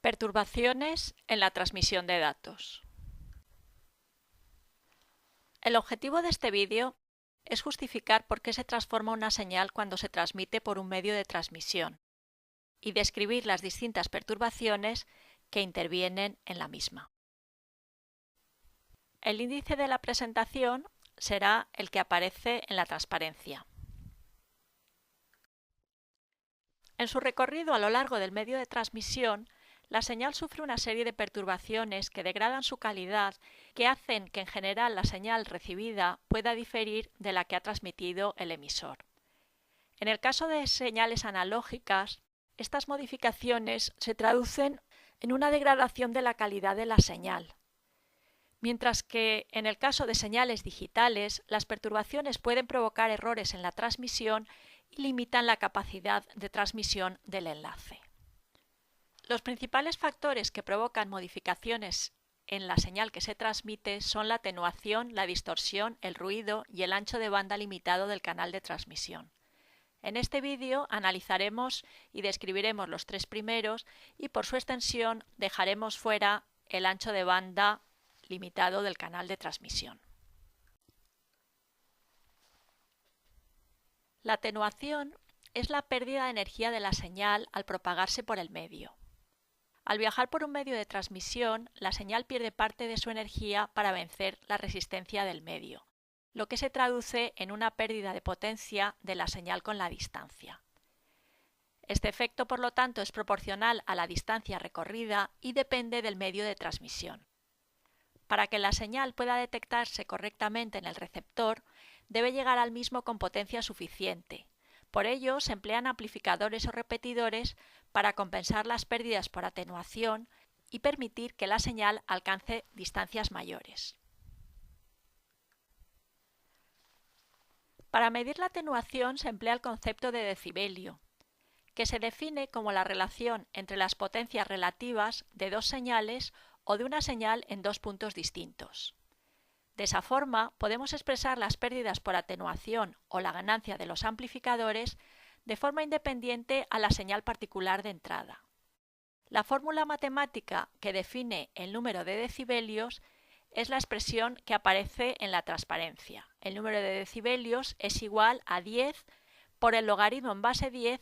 Perturbaciones en la transmisión de datos. El objetivo de este vídeo es justificar por qué se transforma una señal cuando se transmite por un medio de transmisión y describir las distintas perturbaciones que intervienen en la misma. El índice de la presentación será el que aparece en la transparencia. En su recorrido a lo largo del medio de transmisión, la señal sufre una serie de perturbaciones que degradan su calidad, que hacen que en general la señal recibida pueda diferir de la que ha transmitido el emisor. En el caso de señales analógicas, estas modificaciones se traducen en una degradación de la calidad de la señal, mientras que en el caso de señales digitales, las perturbaciones pueden provocar errores en la transmisión y limitan la capacidad de transmisión del enlace. Los principales factores que provocan modificaciones en la señal que se transmite son la atenuación, la distorsión, el ruido y el ancho de banda limitado del canal de transmisión. En este vídeo analizaremos y describiremos los tres primeros y por su extensión dejaremos fuera el ancho de banda limitado del canal de transmisión. La atenuación es la pérdida de energía de la señal al propagarse por el medio. Al viajar por un medio de transmisión, la señal pierde parte de su energía para vencer la resistencia del medio, lo que se traduce en una pérdida de potencia de la señal con la distancia. Este efecto, por lo tanto, es proporcional a la distancia recorrida y depende del medio de transmisión. Para que la señal pueda detectarse correctamente en el receptor, debe llegar al mismo con potencia suficiente. Por ello, se emplean amplificadores o repetidores para compensar las pérdidas por atenuación y permitir que la señal alcance distancias mayores. Para medir la atenuación se emplea el concepto de decibelio, que se define como la relación entre las potencias relativas de dos señales o de una señal en dos puntos distintos. De esa forma, podemos expresar las pérdidas por atenuación o la ganancia de los amplificadores de forma independiente a la señal particular de entrada. La fórmula matemática que define el número de decibelios es la expresión que aparece en la transparencia. El número de decibelios es igual a 10 por el logaritmo en base 10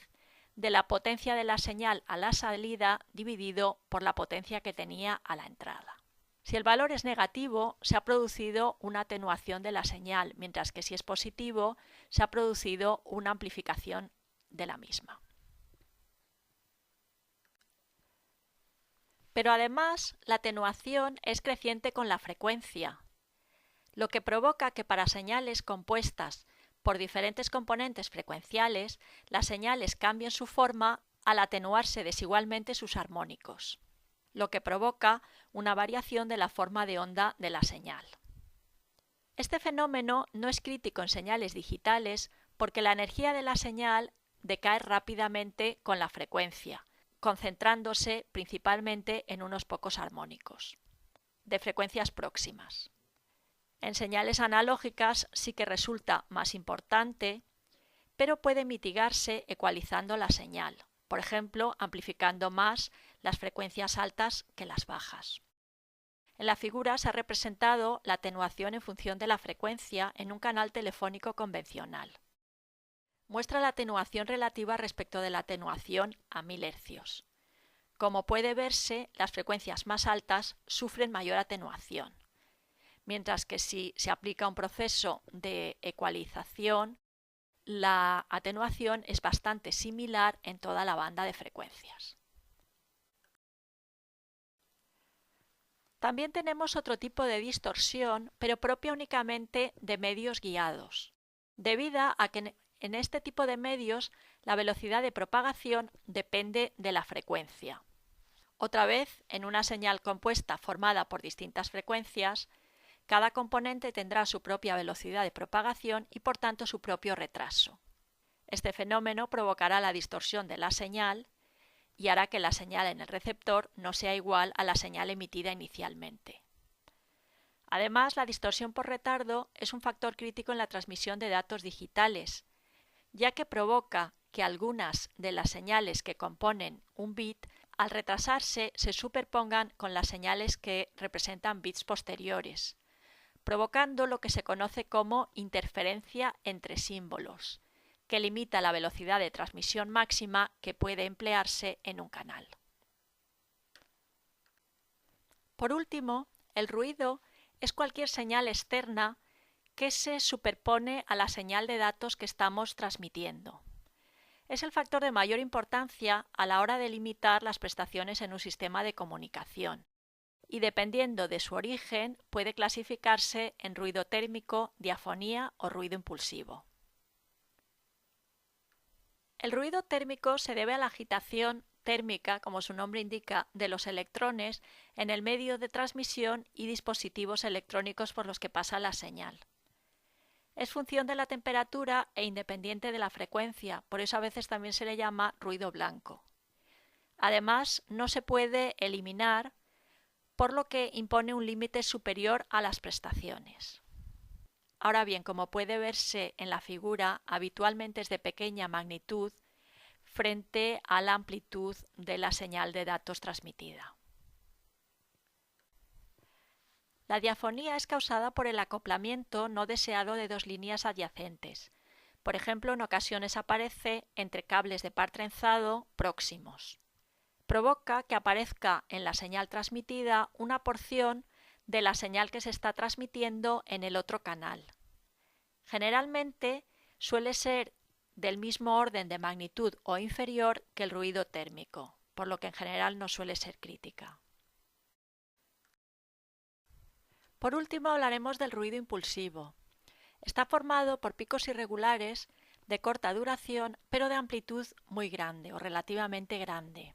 de la potencia de la señal a la salida dividido por la potencia que tenía a la entrada. Si el valor es negativo, se ha producido una atenuación de la señal, mientras que si es positivo, se ha producido una amplificación de la misma. Pero además, la atenuación es creciente con la frecuencia, lo que provoca que para señales compuestas por diferentes componentes frecuenciales, las señales cambien su forma al atenuarse desigualmente sus armónicos, lo que provoca una variación de la forma de onda de la señal. Este fenómeno no es crítico en señales digitales porque la energía de la señal decae rápidamente con la frecuencia, concentrándose principalmente en unos pocos armónicos, de frecuencias próximas. En señales analógicas sí que resulta más importante, pero puede mitigarse ecualizando la señal, por ejemplo, amplificando más las frecuencias altas que las bajas. En la figura se ha representado la atenuación en función de la frecuencia en un canal telefónico convencional. Muestra la atenuación relativa respecto de la atenuación a 1000 Hz. Como puede verse, las frecuencias más altas sufren mayor atenuación, mientras que si se aplica un proceso de ecualización, la atenuación es bastante similar en toda la banda de frecuencias. También tenemos otro tipo de distorsión, pero propia únicamente de medios guiados, debido a que en este tipo de medios la velocidad de propagación depende de la frecuencia. Otra vez, en una señal compuesta formada por distintas frecuencias, cada componente tendrá su propia velocidad de propagación y por tanto su propio retraso. Este fenómeno provocará la distorsión de la señal y hará que la señal en el receptor no sea igual a la señal emitida inicialmente. Además, la distorsión por retardo es un factor crítico en la transmisión de datos digitales, ya que provoca que algunas de las señales que componen un bit al retrasarse se superpongan con las señales que representan bits posteriores, provocando lo que se conoce como interferencia entre símbolos, que limita la velocidad de transmisión máxima que puede emplearse en un canal. Por último, el ruido es cualquier señal externa que se superpone a la señal de datos que estamos transmitiendo. Es el factor de mayor importancia a la hora de limitar las prestaciones en un sistema de comunicación y, dependiendo de su origen, puede clasificarse en ruido térmico, diafonía o ruido impulsivo. El ruido térmico se debe a la agitación térmica, como su nombre indica, de los electrones en el medio de transmisión y dispositivos electrónicos por los que pasa la señal. Es función de la temperatura e independiente de la frecuencia, por eso a veces también se le llama ruido blanco. Además, no se puede eliminar, por lo que impone un límite superior a las prestaciones. Ahora bien, como puede verse en la figura, habitualmente es de pequeña magnitud frente a la amplitud de la señal de datos transmitida. La diafonía es causada por el acoplamiento no deseado de dos líneas adyacentes. Por ejemplo, en ocasiones aparece entre cables de par trenzado próximos. Provoca que aparezca en la señal transmitida una porción de la señal que se está transmitiendo en el otro canal. Generalmente suele ser del mismo orden de magnitud o inferior que el ruido térmico, por lo que en general no suele ser crítica. Por último, hablaremos del ruido impulsivo. Está formado por picos irregulares de corta duración, pero de amplitud muy grande o relativamente grande.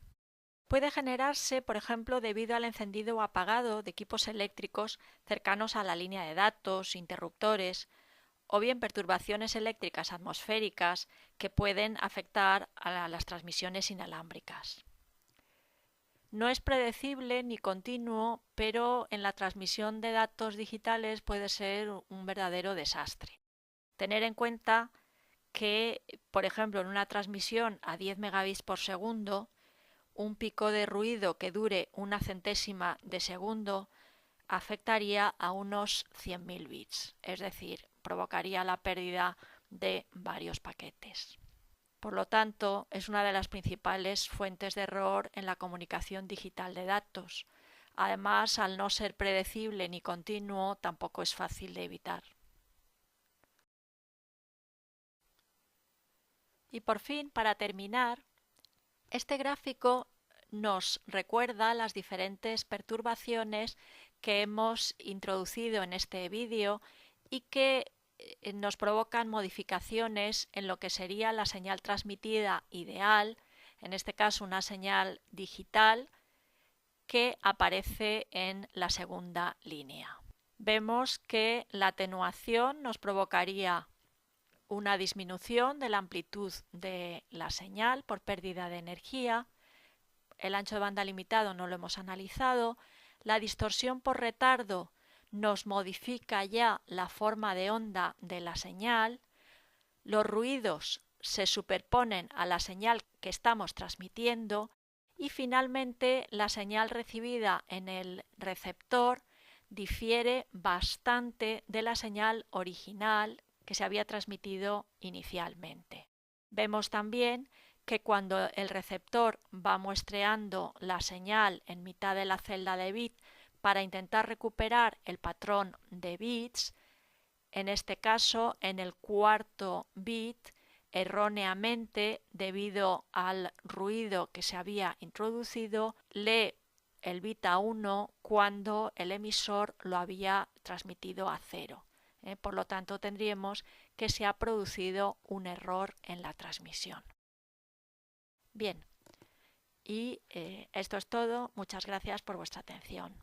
Puede generarse, por ejemplo, debido al encendido o apagado de equipos eléctricos cercanos a la línea de datos, interruptores, o bien perturbaciones eléctricas atmosféricas que pueden afectar a las transmisiones inalámbricas. No es predecible ni continuo, pero en la transmisión de datos digitales puede ser un verdadero desastre. Tener en cuenta que, por ejemplo, en una transmisión a 10 megabits por segundo, un pico de ruido que dure una centésima de segundo afectaría a unos 100.000 bits, es decir, provocaría la pérdida de varios paquetes. Por lo tanto, es una de las principales fuentes de error en la comunicación digital de datos. Además, al no ser predecible ni continuo, tampoco es fácil de evitar. Y por fin, para terminar, este gráfico nos recuerda las diferentes perturbaciones que hemos introducido en este vídeo y que nos provocan modificaciones en lo que sería la señal transmitida ideal, en este caso una señal digital que aparece en la segunda línea. Vemos que la atenuación nos provocaría una disminución de la amplitud de la señal por pérdida de energía. El ancho de banda limitado no lo hemos analizado. La distorsión por retardo nos modifica ya la forma de onda de la señal. Los ruidos se superponen a la señal que estamos transmitiendo y finalmente la señal recibida en el receptor difiere bastante de la señal original que se había transmitido inicialmente. Vemos también que cuando el receptor va muestreando la señal en mitad de la celda de bit para intentar recuperar el patrón de bits, en este caso en el cuarto bit, erróneamente, debido al ruido que se había introducido, lee el bit a 1 cuando el emisor lo había transmitido a 0. Por lo tanto, tendríamos que se ha producido un error en la transmisión. Bien, y esto es todo. Muchas gracias por vuestra atención.